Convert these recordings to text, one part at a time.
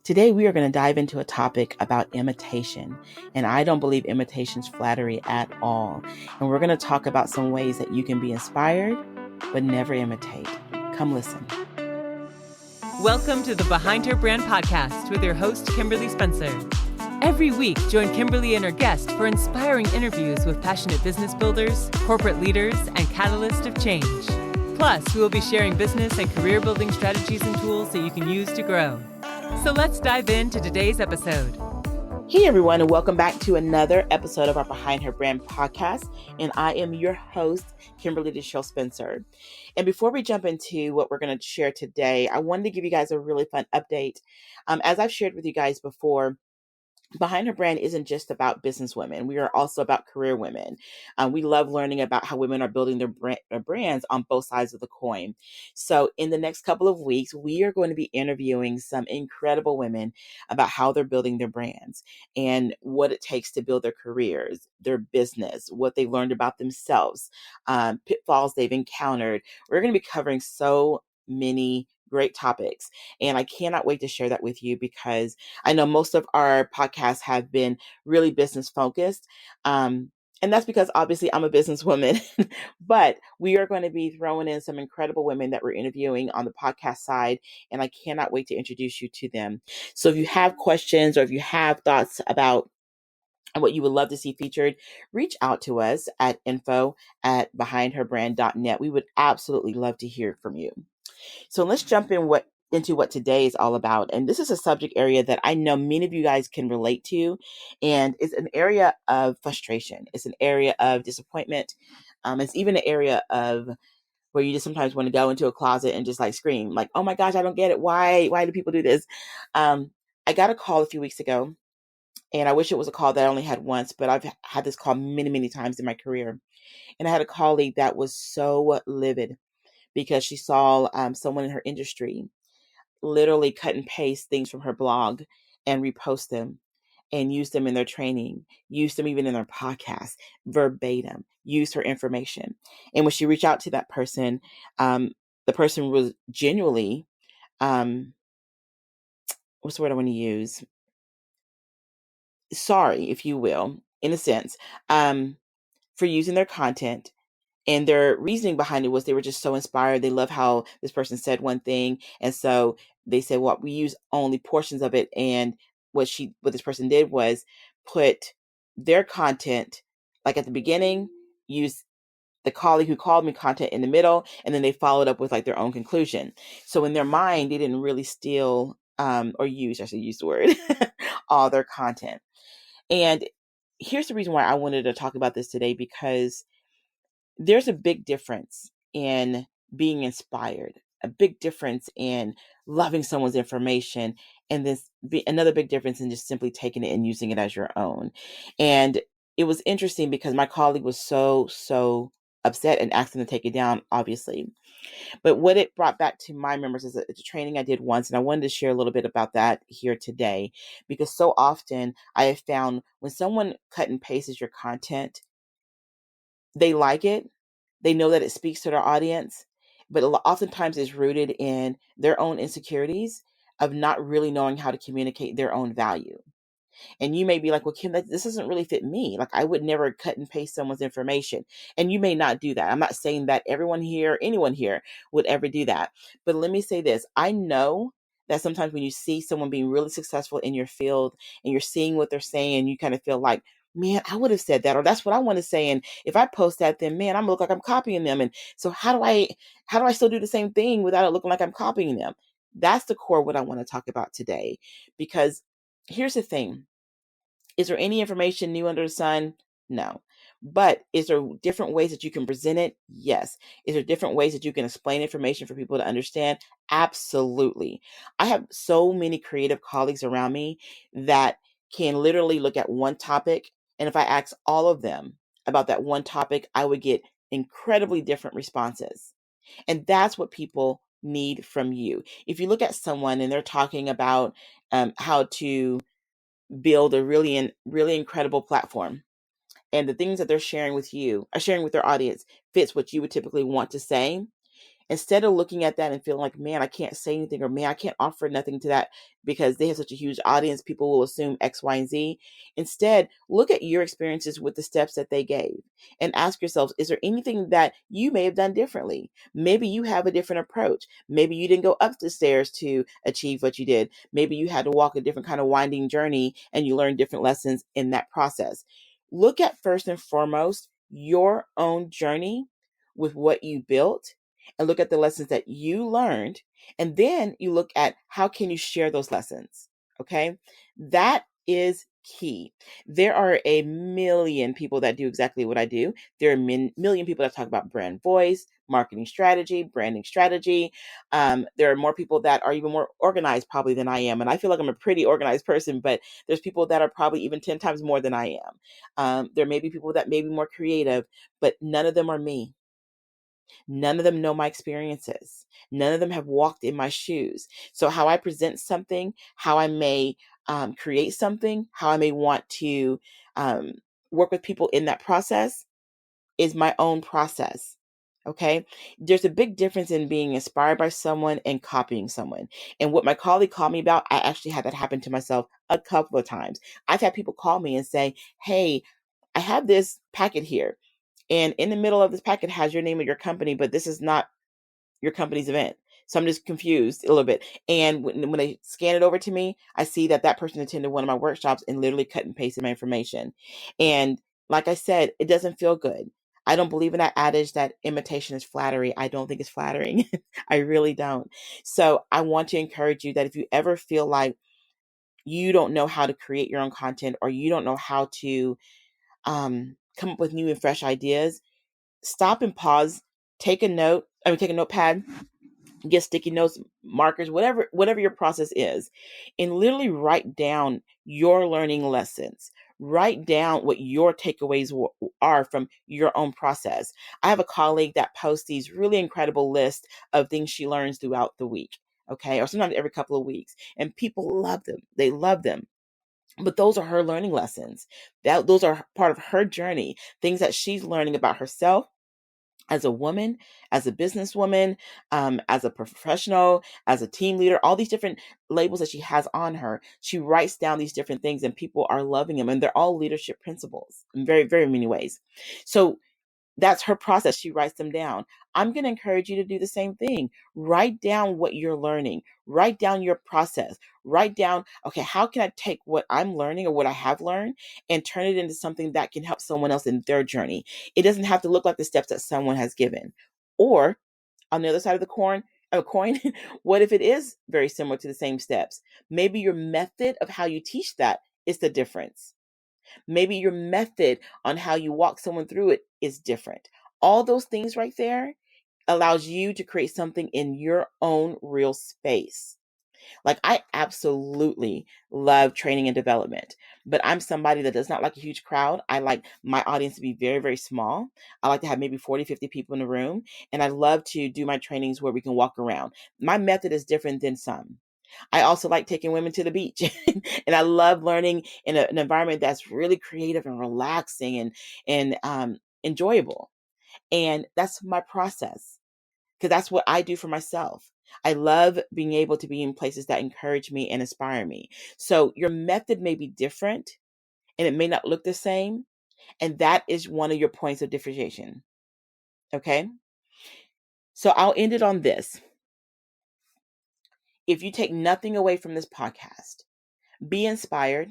Today, we are going to dive into a topic about imitation, and I don't believe imitation's flattery at all. And we're going to talk about some ways that you can be inspired, but never imitate. Come listen. Welcome to the Behind Her Brand podcast with your host, Kimberly Spencer. Every week, join Kimberly and her guest for inspiring interviews with passionate business builders, corporate leaders, and catalysts of change. Plus, we will be sharing business and career building strategies and tools that you can use to grow. So let's dive into today's episode. Hey everyone, and welcome back to another episode of our Behind Her Brand podcast. And I am your host, Kimberly DeShields-Spencer. And before we jump into what we're going to share today, I wanted to give you guys a really fun update. As I've shared with you guys before, Behind Her Brand isn't just about business women. We are also about career women. We love learning about how women are building their brands on both sides of the coin. So in the next couple of weeks, we are going to be interviewing some incredible women about how they're building their brands and what it takes to build their careers, their business, what they learned about themselves, pitfalls they've encountered. We're going to be covering so many great topics. And I cannot wait to share that with you because I know most of our podcasts have been really business focused. And that's because obviously I'm a businesswoman, but we are going to be throwing in some incredible women that we're interviewing on the podcast side. And I cannot wait to introduce you to them. So if you have questions or if you have thoughts about what you would love to see featured, reach out to us at info@behindherbrand.net. We would absolutely love to hear from you. So let's jump into what today is all about. And this is a subject area that I know many of you guys can relate to. And it's an area of frustration. It's an area of disappointment. It's even an area of where you just sometimes want to go into a closet and just like scream, like, oh my gosh, I don't get it. Why do people do this? I got a call a few weeks ago, and I wish it was a call that I only had once, but I've had this call many, many times in my career. And I had a colleague that was so livid because she saw someone in her industry literally cut and paste things from her blog and repost them and use them in their training, use them even in their podcast, verbatim, use her information. And when she reached out to that person, the person was genuinely, what's the word I want to use? Sorry, if you will, in a sense, for using their content. And their reasoning behind it was they were just so inspired. They love how this person said one thing. And so they said, well, we use only portions of it. And what this person did was put their content, like at the beginning, use the colleague who called me content in the middle, and then they followed up with like their own conclusion. So in their mind, they didn't really steal or use, I should use the word, all their content. And here's the reason why I wanted to talk about this today, because there's a big difference in being inspired, a big difference in loving someone's information, and another big difference in just simply taking it and using it as your own. And it was interesting because my colleague was so upset and asked them to take it down, obviously. But what it brought back to my members is it's a training I did once, and I wanted to share a little bit about that here today, because so often I have found when someone cut and pastes your content, they like it. They know that it speaks to their audience, but oftentimes it's rooted in their own insecurities of not really knowing how to communicate their own value. And you may be like, well, Kim, this doesn't really fit me. Like, I would never cut and paste someone's information. And you may not do that. I'm not saying that anyone here would ever do that. But let me say this. I know that sometimes when you see someone being really successful in your field and you're seeing what they're saying, and you kind of feel like, man, I would have said that, or that's what I want to say. And if I post that, then man, I'm gonna look like I'm copying them. And so how do I still do the same thing without it looking like I'm copying them? That's the core of what I want to talk about today. Because here's the thing. Is there any information new under the sun? No. But is there different ways that you can present it? Yes. Is there different ways that you can explain information for people to understand? Absolutely. I have so many creative colleagues around me that can literally look at one topic, and if I ask all of them about that one topic, I would get incredibly different responses. And that's what people need from you. If you look at someone and they're talking about how to build a really incredible platform, and the things that they're sharing with their audience fits what you would typically want to say, Instead of looking at that and feeling like, man, I can't say anything, or man, I can't offer nothing to that because they have such a huge audience, people will assume X, Y, and Z. Instead, look at your experiences with the steps that they gave and ask yourselves, is there anything that you may have done differently? Maybe you have a different approach. Maybe you didn't go up the stairs to achieve what you did. Maybe you had to walk a different kind of winding journey and you learned different lessons in that process. Look at, first and foremost, your own journey with what you built, and look at the lessons that you learned. And then you look at how can you share those lessons. Okay. That is key. There are a million people that do exactly what I do. There are a million people that talk about brand voice, marketing strategy, branding strategy. There are more people that are even more organized probably than I am. And I feel like I'm a pretty organized person, but there's people that are probably even 10 times more than I am. There may be people that may be more creative, but none of them are me. None of them know my experiences. None of them have walked in my shoes. So how I present something, how I may create something, how I may want to work with people in that process is my own process. Okay. There's a big difference in being inspired by someone and copying someone. And what my colleague called me about, I actually had that happen to myself a couple of times. I've had people call me and say, hey, I have this packet here. And in the middle of this packet has your name of your company, but this is not your company's event. So I'm just confused a little bit. And when they scan it over to me, I see that that person attended one of my workshops and literally cut and pasted my information. And like I said, it doesn't feel good. I don't believe in that adage that imitation is flattery. I don't think it's flattering. I really don't. So I want to encourage you that if you ever feel like you don't know how to create your own content, or you don't know how to come up with new and fresh ideas, stop and pause, take a notepad, get sticky notes, markers, whatever your process is, and literally write down your learning lessons. Write down what your takeaways are from your own process. I have a colleague that posts these really incredible lists of things she learns throughout the week, okay, or sometimes every couple of weeks, and people love them. They love them. But those are her learning lessons. Those are part of her journey, things that she's learning about herself as a woman, as a businesswoman, as a professional, as a team leader, all these different labels that she has on her. She writes down these different things and people are loving them. And they're all leadership principles in very, very many ways. So that's her process. She writes them down. I'm going to encourage you to do the same thing. Write down what you're learning. Write down your process. Write down, okay, how can I take what I'm learning or what I have learned and turn it into something that can help someone else in their journey? It doesn't have to look like the steps that someone has given. Or on the other side of the coin, what if it is very similar to the same steps? Maybe your method of how you teach that is the difference. Maybe your method on how you walk someone through it is different. All those things right there allows you to create something in your own real space. Like, I absolutely love training and development, but I'm somebody that does not like a huge crowd. I like my audience to be very, very small. I like to have maybe 40, 50 people in the room. And I love to do my trainings where we can walk around. My method is different than some. I also like taking women to the beach and I love learning in an environment that's really creative and relaxing and enjoyable. And that's my process, because that's what I do for myself. I love being able to be in places that encourage me and inspire me. So your method may be different and it may not look the same. And that is one of your points of differentiation. Okay. So I'll end it on this. If you take nothing away from this podcast, be inspired.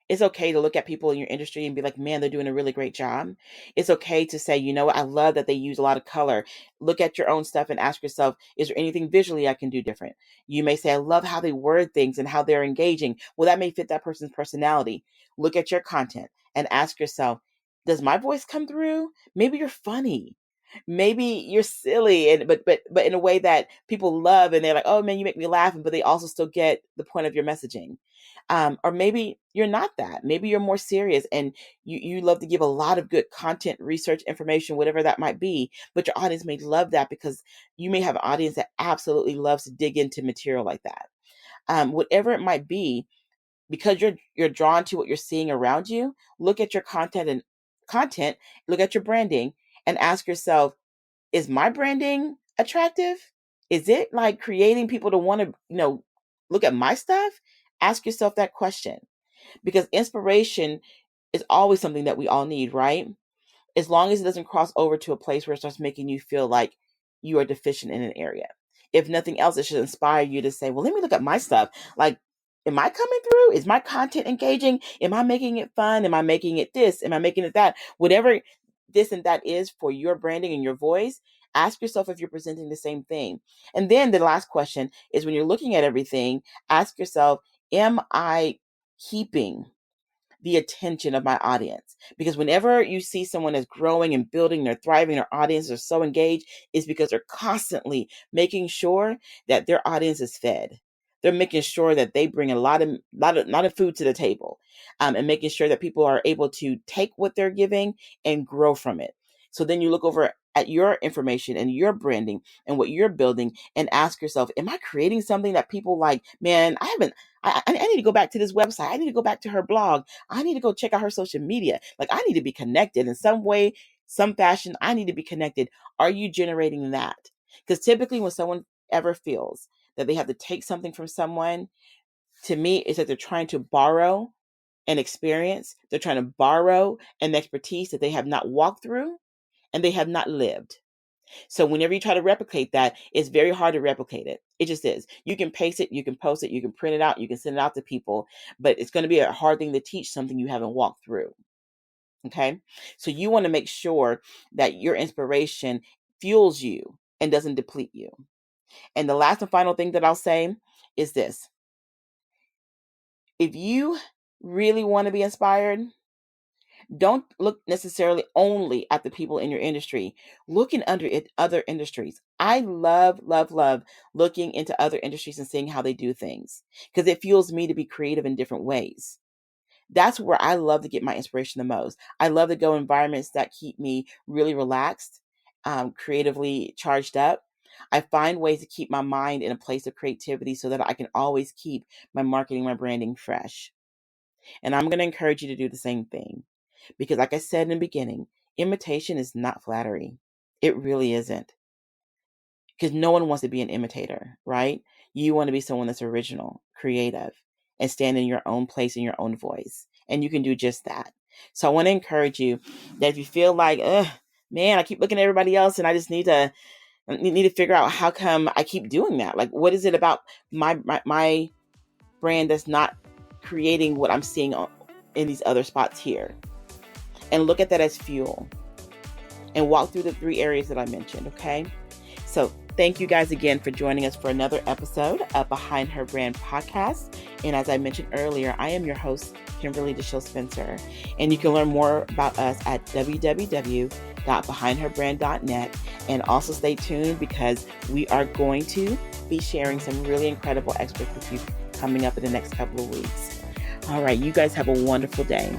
It's okay to look at people in your industry and be like, man, they're doing a really great job. It's okay to say, you know what, I love that they use a lot of color. Look at your own stuff and ask yourself, is there anything visually I can do different? You may say, I love how they word things and how they're engaging. Well, that may fit that person's personality. Look at your content and ask yourself, does my voice come through? Maybe you're funny. Maybe you're silly, and but in a way that people love, and they're like, oh man, you make me laugh, but they also still get the point of your messaging. Or maybe you're not that. Maybe you're more serious and you love to give a lot of good content, research, information, whatever that might be. But your audience may love that because you may have an audience that absolutely loves to dig into material like that. Whatever it might be, because you're drawn to what you're seeing around you, look at your content, look at your branding and ask yourself, is my branding attractive? Is it like creating people to want to, look at my stuff? Ask yourself that question, because inspiration is always something that we all need, right? As long as it doesn't cross over to a place where it starts making you feel like you are deficient in an area. If nothing else, it should inspire you to say, well, let me look at my stuff. Like, am I coming through? Is my content engaging? Am I making it fun? Am I making it this? Am I making it that? Whatever this and that is for your branding and your voice, ask yourself if you're presenting the same thing. And then the last question is, when you're looking at everything, ask yourself, am I keeping the attention of my audience? Because whenever you see someone is growing and building, they're thriving, their audience are so engaged, it's because they're constantly making sure that their audience is fed. They're making sure that they bring a lot of food to the table, and making sure that people are able to take what they're giving and grow from it. So then you look over at your information and your branding and what you're building and ask yourself, am I creating something that people like? Man, I need to go back to this website. I need to go back to her blog. I need to go check out her social media. Like, I need to be connected in some way, some fashion. I need to be connected. Are you generating that? Because typically when someone ever feels that they have to take something from someone, to me, it's that they're trying to borrow an experience. They're trying to borrow an expertise that they have not walked through and they have not lived. So whenever you try to replicate that, it's very hard to replicate it. It just is. You can paste it, you can post it, you can print it out, you can send it out to people, but it's going to be a hard thing to teach something you haven't walked through. Okay? So you want to make sure that your inspiration fuels you and doesn't deplete you. And the last and final thing that I'll say is this. If you really want to be inspired, don't look necessarily only at the people in your industry. Look in other industries. I love looking into other industries and seeing how they do things, because it fuels me to be creative in different ways. That's where I love to get my inspiration the most. I love to go environments that keep me really relaxed, creatively charged up. I find ways to keep my mind in a place of creativity so that I can always keep my marketing, my branding fresh. And I'm going to encourage you to do the same thing. Because like I said in the beginning, imitation is not flattery. It really isn't. Because no one wants to be an imitator, right? You want to be someone that's original, creative, and stand in your own place, in your own voice. And you can do just that. So I want to encourage you that if you feel like, man, I keep looking at everybody else and I just need to figure out how come I keep doing that. Like, what is it about my brand that's not creating what I'm seeing in these other spots here? And look at that as fuel and walk through the 3 areas that I mentioned, okay? So thank you guys again for joining us for another episode of Behind Her Brand podcast. And as I mentioned earlier, I am your host, Kimberly DeShields-Spencer. And you can learn more about us at www.behindherbrand.net. And also stay tuned, because we are going to be sharing some really incredible experts with you coming up in the next couple of weeks. All right, you guys have a wonderful day.